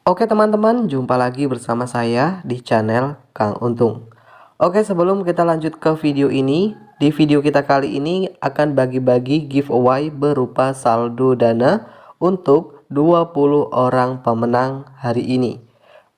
Oke teman-teman, jumpa lagi bersama saya di channel Kang Untung. Oke, sebelum kita lanjut ke video ini, di video kita kali ini akan bagi-bagi giveaway berupa saldo dana untuk 20 orang pemenang hari ini.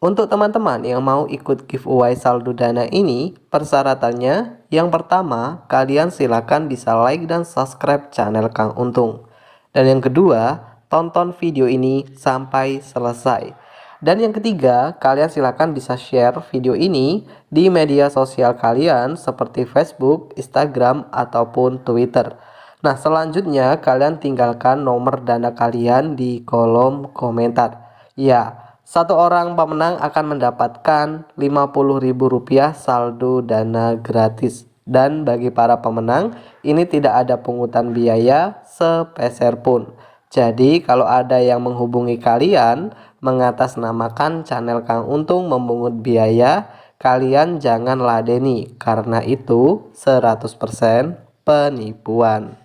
Untuk teman-teman yang mau ikut giveaway saldo dana ini, persyaratannya yang pertama, kalian silakan bisa like dan subscribe channel Kang Untung. Dan yang kedua, tonton video ini sampai selesai. Dan yang ketiga, kalian silakan bisa share video ini di media sosial kalian seperti Facebook, Instagram, ataupun Twitter. Nah, selanjutnya kalian tinggalkan nomor dana kalian di kolom komentar. Ya, satu orang pemenang akan mendapatkan Rp50.000 saldo dana gratis. Dan bagi para pemenang, ini tidak ada pungutan biaya sepeser pun. Jadi kalau ada yang menghubungi kalian mengatasnamakan channel Kang Untung memungut biaya, kalian jangan ladeni karena itu 100% penipuan.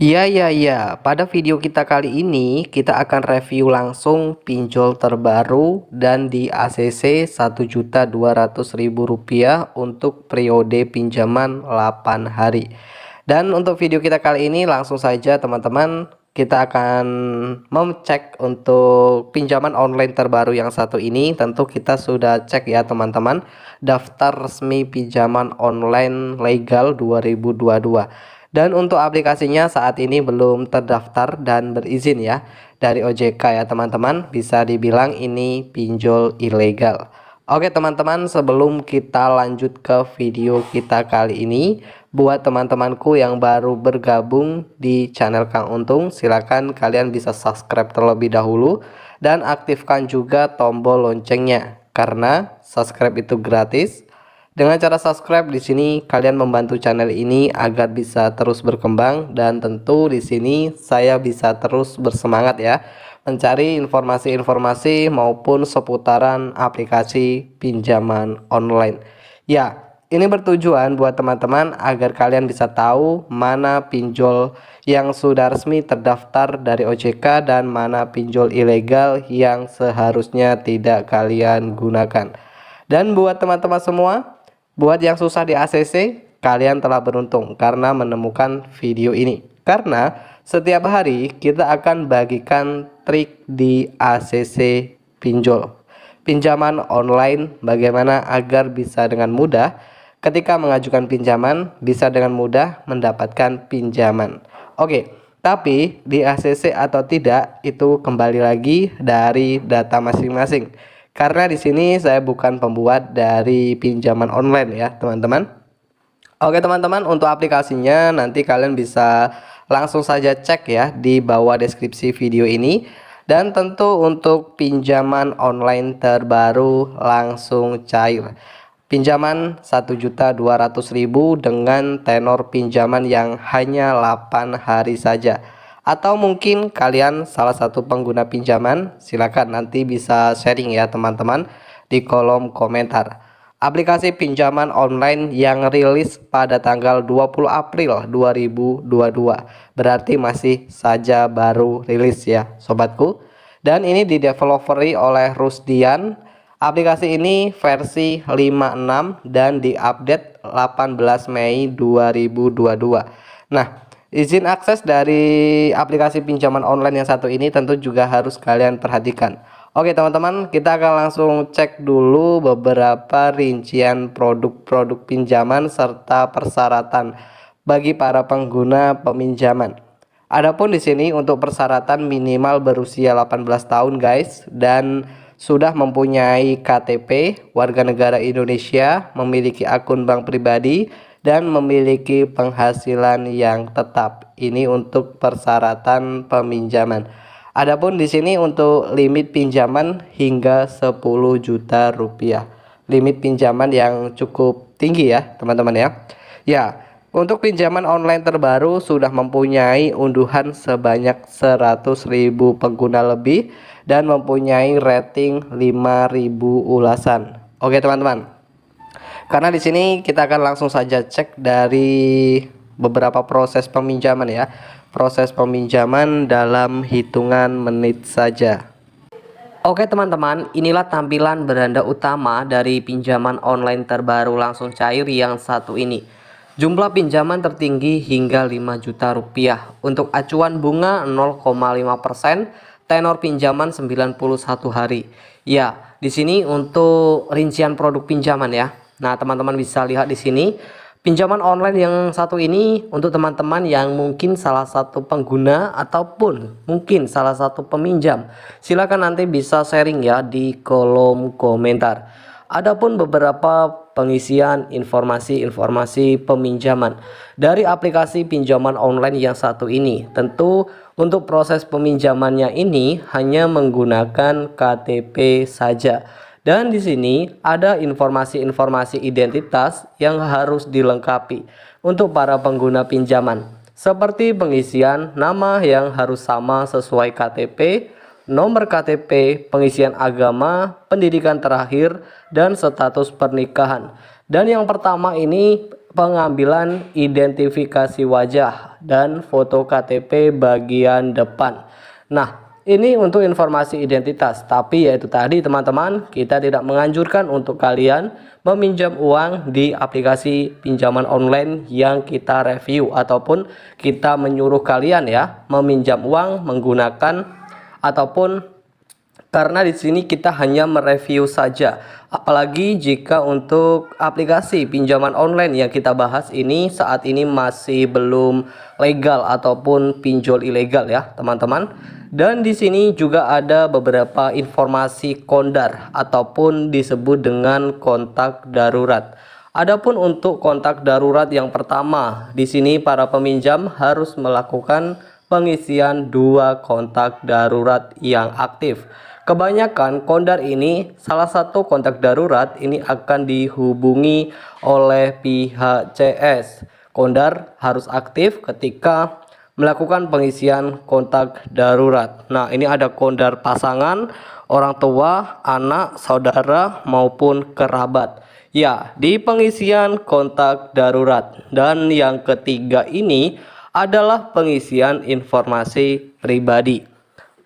Ya, pada video kita kali ini kita akan review langsung pinjol terbaru dan di ACC Rp1.200.000 untuk periode pinjaman 8 hari. Dan untuk video kita kali ini langsung saja teman-teman, kita akan mengecek untuk pinjaman online terbaru yang satu ini. Tentu kita sudah cek ya teman-teman, daftar resmi pinjaman online legal 2022. Dan untuk aplikasinya saat ini belum terdaftar dan berizin ya dari OJK ya teman-teman. Bisa dibilang ini pinjol ilegal. Oke teman-teman, sebelum kita lanjut ke video kita kali ini, buat teman-temanku yang baru bergabung di channel Kang Untung, silakan kalian bisa subscribe terlebih dahulu dan aktifkan juga tombol loncengnya karena subscribe itu gratis. Dengan cara subscribe di sini kalian membantu channel ini agar bisa terus berkembang, dan tentu di sini saya bisa terus bersemangat ya mencari informasi-informasi maupun seputaran aplikasi pinjaman online. Ya, ini bertujuan buat teman-teman agar kalian bisa tahu mana pinjol yang sudah resmi terdaftar dari OJK dan mana pinjol ilegal yang seharusnya tidak kalian gunakan. Dan buat teman-teman semua, buat yang susah di ACC, kalian telah beruntung karena menemukan video ini. Karena setiap hari kita akan bagikan trik di ACC pinjol. Pinjaman online bagaimana agar bisa dengan mudah ketika mengajukan pinjaman bisa dengan mudah mendapatkan pinjaman. Oke, tapi di ACC atau tidak itu kembali lagi dari data masing-masing. Karena di sini saya bukan pembuat dari pinjaman online ya, teman-teman. Oke, teman-teman, untuk aplikasinya nanti kalian bisa langsung saja cek ya di bawah deskripsi video ini. Dan tentu untuk pinjaman online terbaru langsung cair. Pinjaman Rp1.200.000 dengan tenor pinjaman yang hanya 8 hari saja. Atau mungkin kalian salah satu pengguna pinjaman, silakan nanti bisa sharing ya teman-teman di kolom komentar. Aplikasi pinjaman online yang rilis pada tanggal 20 April 2022. Berarti masih saja baru rilis ya sobatku. Dan ini dideveloperi oleh Rusdian. Aplikasi ini versi 5.6 dan diupdate 18 Mei 2022. Nah, izin akses dari aplikasi pinjaman online yang satu ini tentu juga harus kalian perhatikan. Oke teman-teman, kita akan langsung cek dulu beberapa rincian produk-produk pinjaman serta persyaratan bagi para pengguna peminjaman. Adapun di sini untuk persyaratan minimal berusia 18 tahun guys, dan sudah mempunyai KTP warga negara Indonesia, memiliki akun bank pribadi, dan memiliki penghasilan yang tetap. Ini untuk persyaratan peminjaman. Adapun di sini untuk limit pinjaman hingga 10 juta rupiah. Limit pinjaman yang cukup tinggi ya, teman-teman ya. Ya, untuk pinjaman online terbaru sudah mempunyai unduhan sebanyak 100.000 pengguna lebih dan mempunyai rating 5.000 ulasan. Oke, teman-teman. Karena di sini kita akan langsung saja cek dari beberapa proses peminjaman ya. Proses peminjaman dalam hitungan menit saja. Oke teman-teman, inilah tampilan beranda utama dari pinjaman online terbaru langsung cair yang satu ini. Jumlah pinjaman tertinggi hingga 5 juta rupiah. Untuk acuan bunga 0,5%, tenor pinjaman 91 hari. Ya, di sini untuk rincian produk pinjaman ya. Nah, teman-teman bisa lihat di sini. Pinjaman online yang satu ini untuk teman-teman yang mungkin salah satu pengguna ataupun mungkin salah satu peminjam. Silakan nanti bisa sharing ya di kolom komentar. Adapun beberapa pengisian informasi-informasi peminjaman dari aplikasi pinjaman online yang satu ini. Tentu untuk proses peminjamannya ini hanya menggunakan KTP saja. Dan di sini ada informasi-informasi identitas yang harus dilengkapi untuk para pengguna pinjaman, seperti pengisian nama yang harus sama sesuai KTP, nomor KTP, pengisian agama, pendidikan terakhir, dan status pernikahan. Dan yang pertama ini pengambilan identifikasi wajah dan foto KTP bagian depan. Nah, ini untuk informasi identitas, tapi yaitu tadi teman-teman, kita tidak menganjurkan untuk kalian meminjam uang di aplikasi pinjaman online yang kita review ataupun kita menyuruh kalian ya meminjam uang menggunakan ataupun karena di sini kita hanya mereview saja. Apalagi jika untuk aplikasi pinjaman online yang kita bahas ini saat ini masih belum legal ataupun pinjol ilegal ya, teman-teman. Dan di sini juga ada beberapa informasi kondar ataupun disebut dengan kontak darurat. Adapun untuk kontak darurat yang pertama, di sini para peminjam harus melakukan pengisian 2 kontak darurat yang aktif. Kebanyakan kondar ini salah satu kontak darurat ini akan dihubungi oleh pihak CS. Kondar harus aktif ketika melakukan pengisian kontak darurat. Nah, ini ada kondar pasangan, orang tua, anak, saudara maupun kerabat. Ya, di pengisian kontak darurat. Dan yang ketiga ini adalah pengisian informasi pribadi.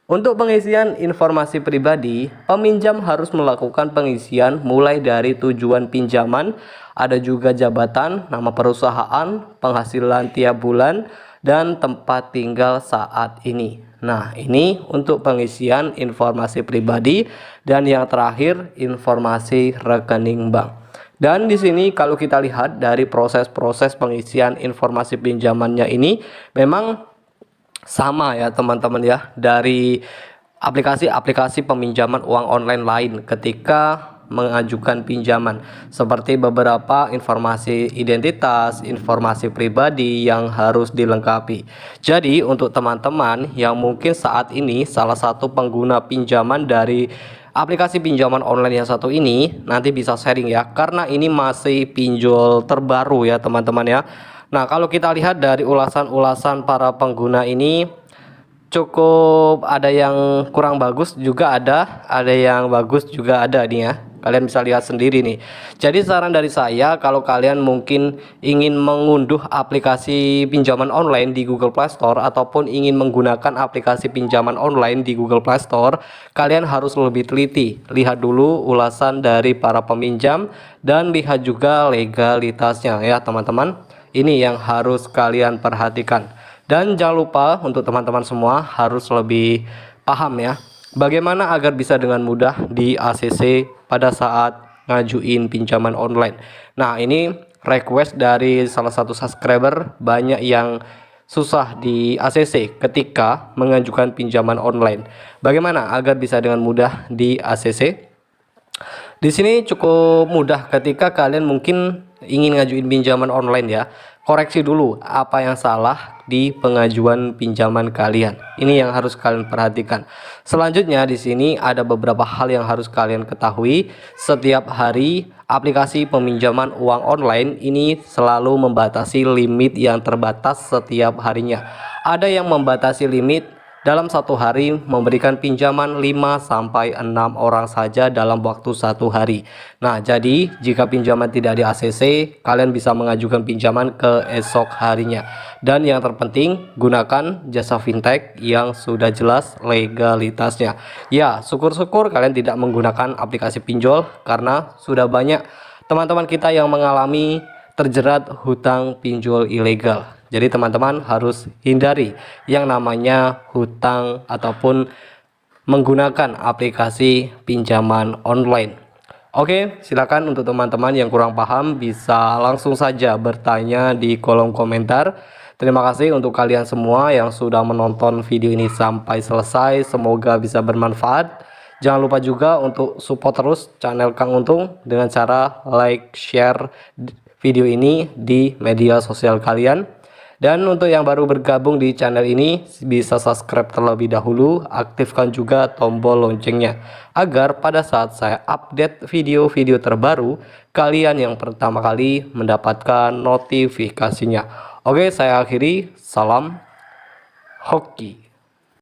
Untuk pengisian informasi pribadi, peminjam harus melakukan pengisian mulai dari tujuan pinjaman, ada juga jabatan, nama perusahaan, penghasilan tiap bulan, dan tempat tinggal saat ini. Nah, ini untuk pengisian informasi pribadi dan yang terakhir informasi rekening bank. Dan di sini kalau kita lihat dari proses-proses pengisian informasi pinjamannya ini memang sama ya teman-teman ya dari aplikasi-aplikasi peminjaman uang online lain ketika mengajukan pinjaman, seperti beberapa informasi identitas, informasi pribadi yang harus dilengkapi. Jadi untuk teman-teman yang mungkin saat ini salah satu pengguna pinjaman dari aplikasi pinjaman online yang satu ini, nanti bisa sharing ya, karena ini masih pinjol terbaru ya teman-teman ya. Nah, kalau kita lihat dari ulasan-ulasan para pengguna ini cukup ada yang kurang bagus juga ada yang bagus juga ada nih ya. Kalian bisa lihat sendiri nih. Jadi saran dari saya kalau kalian mungkin ingin mengunduh aplikasi pinjaman online di Google Play Store ataupun ingin menggunakan aplikasi pinjaman online di Google Play Store, kalian harus lebih teliti. Lihat dulu ulasan dari para peminjam dan lihat juga legalitasnya ya teman-teman. Ini yang harus kalian perhatikan. Dan jangan lupa untuk teman-teman semua harus lebih paham ya, bagaimana agar bisa dengan mudah di ACC pada saat ngajuin pinjaman online. Nah, ini request dari salah satu subscriber, banyak yang susah di ACC ketika mengajukan pinjaman online. Bagaimana agar bisa dengan mudah di ACC? Di sini cukup mudah ketika kalian mungkin ingin ngajuin pinjaman online ya. Koreksi dulu apa yang salah di pengajuan pinjaman kalian. Ini yang harus kalian perhatikan. Selanjutnya di sini ada beberapa hal yang harus kalian ketahui. Setiap hari aplikasi peminjaman uang online ini selalu membatasi limit yang terbatas setiap harinya. Ada yang membatasi limit dalam satu hari memberikan pinjaman 5-6 orang saja dalam waktu satu hari. Nah, jadi jika pinjaman tidak di ACC, kalian bisa mengajukan pinjaman ke esok harinya. Dan yang terpenting, gunakan jasa fintech yang sudah jelas legalitasnya. Ya, syukur-syukur kalian tidak menggunakan aplikasi pinjol karena sudah banyak teman-teman kita yang mengalami terjerat hutang pinjol ilegal. Jadi teman-teman harus hindari yang namanya hutang ataupun menggunakan aplikasi pinjaman online. Oke, silakan untuk teman-teman yang kurang paham bisa langsung saja bertanya di kolom komentar. Terima kasih untuk kalian semua yang sudah menonton video ini sampai selesai. Semoga bisa bermanfaat. Jangan lupa juga untuk support terus channel Kang Untung dengan cara like, share video ini di media sosial kalian. Dan untuk yang baru bergabung di channel ini bisa subscribe terlebih dahulu, aktifkan juga tombol loncengnya agar pada saat saya update video-video terbaru kalian yang pertama kali mendapatkan notifikasinya. Oke, saya akhiri, salam hoki.